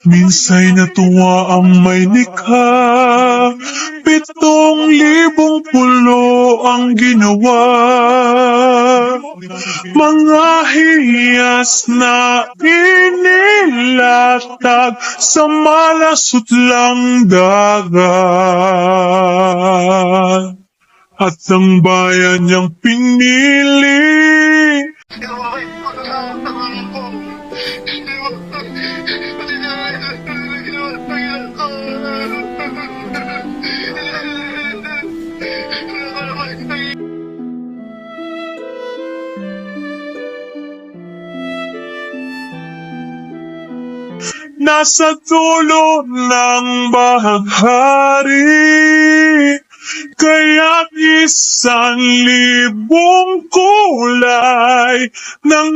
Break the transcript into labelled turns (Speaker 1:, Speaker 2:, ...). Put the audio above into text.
Speaker 1: Minsa'y natuwa ang may likha, 7,000 pulo ang ginawa. Mga hiyas na inilatag sa malasutlang dagat. At ang bayan niyang pinili. Nasa dulo ng bahagari, kaya't 1,000 kulay ng